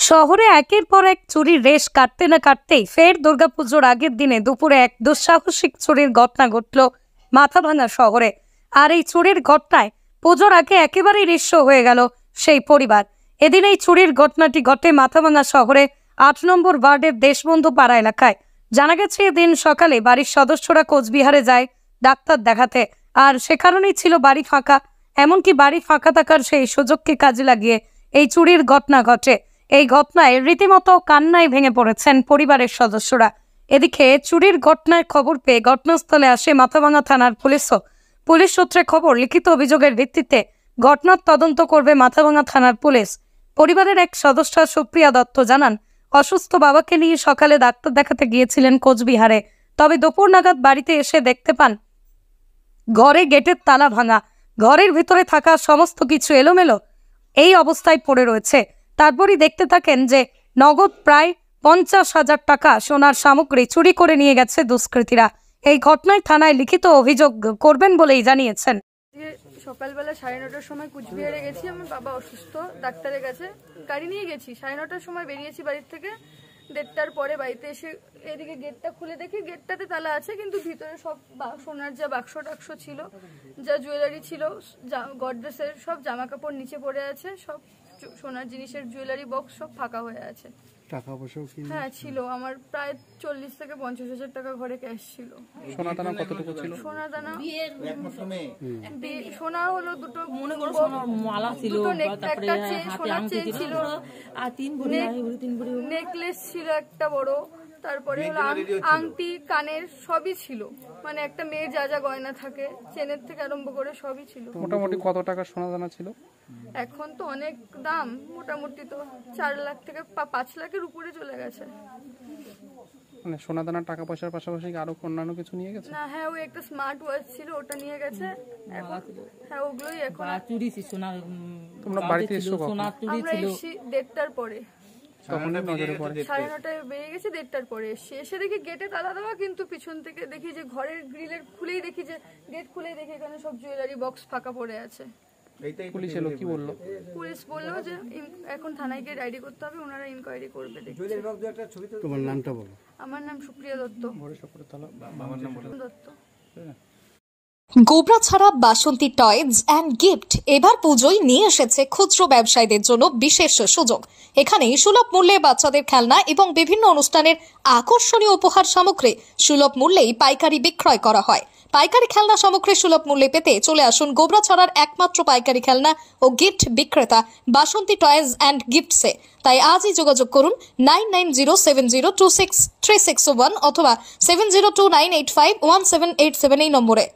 শহরে একের পর এক চুরির রেশ কাটতে না কাটতেই ফের দুর্গাপুজোর আগের দিনে দুপুরে এক দুঃসাহসিক চুরির ঘটনা ঘটল মাথাভাঙা শহরে। আর এই চুরির ঘটনায় পুজোর আগে একেবারেই নিঃস্ব হয়ে গেল সেই পরিবার। এদিন এই চুরির ঘটনাটি ঘটে মাথাভাঙা শহরে ৮ নম্বর ওয়ার্ডের দেশবন্ধু পাড়া এলাকায়। জানা গেছে এদিন সকালে বাড়ির সদস্যরা কোচবিহারে যায় ডাক্তার দেখাতে, আর সে কারণেই ছিল বাড়ি ফাঁকা। এমনকি বাড়ি ফাঁকা থাকার সেই সুযোগকে কাজে লাগিয়ে এই চুরির ঘটনা ঘটে। এই ঘটনায় রীতিমতো কান্নায় ভেঙে পড়েছেন পরিবারের সদস্যরা। এদিকে চুরির ঘটনার খবর পেয়ে ঘটনাস্থলে আসে মাথাভাঙা থানার পুলিশও। পুলিশ সূত্রে খবর, লিখিত অভিযোগের ভিত্তিতে ঘটনার তদন্ত করবে মাথাভাঙা থানার পুলিশ। পরিবারের এক সদস্য সুপ্রিয়া দত্ত জানান, অসুস্থ বাবাকে নিয়ে সকালে ডাক্তার দেখাতে গিয়েছিলেন কোচবিহারে। তবে দুপুর নাগাদ বাড়িতে এসে দেখতে পান ঘরে গেটের তালা ভাঙা, ঘরের ভিতরে থাকা সমস্ত কিছু এলোমেলো এই অবস্থায় পড়ে রয়েছে। তারপরই দেখতে থাকেন যে নগদ প্রায় ৫০,০০০ টাকা সোনার সামগ্রী চুরি করে নিয়ে গেছে দুষ্কৃতীরা। এই ঘটনায় থানায় লিখিত অভিযোগ করবেন বলেই জানিয়েছেন। সকালবেলা ৯:৩০টার সময় কুচবিহারে গেছি, আমার বাবা অসুস্থ, ডাক্তারের কাছে গাড়ি নিয়ে গেছি। ৯:৩০টার সময় বেরিয়েছি বাড়ির থেকে। ১:৩০টার পরে বাড়িতে এসে এদিকে গেটটা খুলে দেখি গেটটাতে তালা আছে, কিন্তু ভিতরে সব সোনার যা বাক্স টাক্স ছিল, যা জুয়েলারি ছিল, গডরেজের সব জামা কাপড় নিচে পড়ে আছে, সব সোনার জিনিসের জুয়েলারি বক্স সব ফাঁকা হয়ে আছে। টাকা পয়সা হ্যাঁ ছিল, আমার প্রায় ৪০ থেকে ৫০,০০০ টাকা ঘরে ক্যাশ ছিল। সোনা দানা কতটুকু ছিল? সোনা দানা সোনা হলো দুটো, মনে করো মালা ছিল, একটা সোনার চেন ছিল, আর ৩ ভরি নেকলেস ছিল একটা বড়, তারপরে হলো আংটি, কানের সবই ছিল। মানে একটা মেয়ের যা যা গয়না থাকে, চেনের থেকে আরম্ভ করে সবই ছিল। মোটামুটি কত টাকা সোনা দানা ছিল? এখন তো অনেক দাম, মোটামুটি তো ৪ লাখ থেকে ৫ লাখের উপরে চলে গেছে। মানে সোনা দানা টাকা পয়সার পাশাপাশি আরো অন্যান্য কিছু নিয়ে গেছে না? হ্যাঁ, ওই একটা স্মার্ট ওয়াচ ছিল, ওটা নিয়ে গেছে। হ্যাঁ, ওগুলোই এখন চুরি ছিল। সোনা তোমরা বাড়িতে এসছো কখন? সোনা চুরি ছিল ১:৩০টার পরে। তখন নজরে পড়ে ৯:৩০টায় বেরিয়ে গেছি, ১:৩০টার পরে এসে দেখি গেটে তালা দেওয়া, কিন্তু পিছন থেকে দেখি যে ঘরের গ্রিলের খুলেই দেখি যে গেট খুলেই দেখি এখানে সব জুয়েলারি বক্স ফাঁকা পড়ে আছে। পুলিশ এলো, কি বললো? পুলিশ বললো যে এখন থানায় গিয়ে ডায়েরি করতে হবে, ওনারা ইনকোয়ারি করবে। তোমার নামটা বলো। আমার নাম সুপ্রিয়া দত্ত। দত্ত। গোবরাছড়া বাসন্তী টয়েজ অ্যান্ড গিফট এবার পুজোয় নিয়ে এসেছে খুচরো ব্যবসায়ীদের জন্য বিশেষ সুযোগ। এখানে সুলভ মূল্যে বাচ্চাদের খেলনা এবং বিভিন্ন অনুষ্ঠানের আকর্ষণীয় উপহার সামগ্রী সুলভ মূল্যেই পাইকারি বিক্রয় করা হয়। পাইকারি খেলনা সামগ্রী সুলভ মূল্যে পেতে চলে আসুন গোবরাছড়ার একমাত্র পাইকারি খেলনা ও গিফট বিক্রেতা বাসন্তী টয়েজ অ্যান্ড গিফটসে। তাই আজই যোগাযোগ করুন 9907026361 অথবা 7029851787 এই নম্বরে।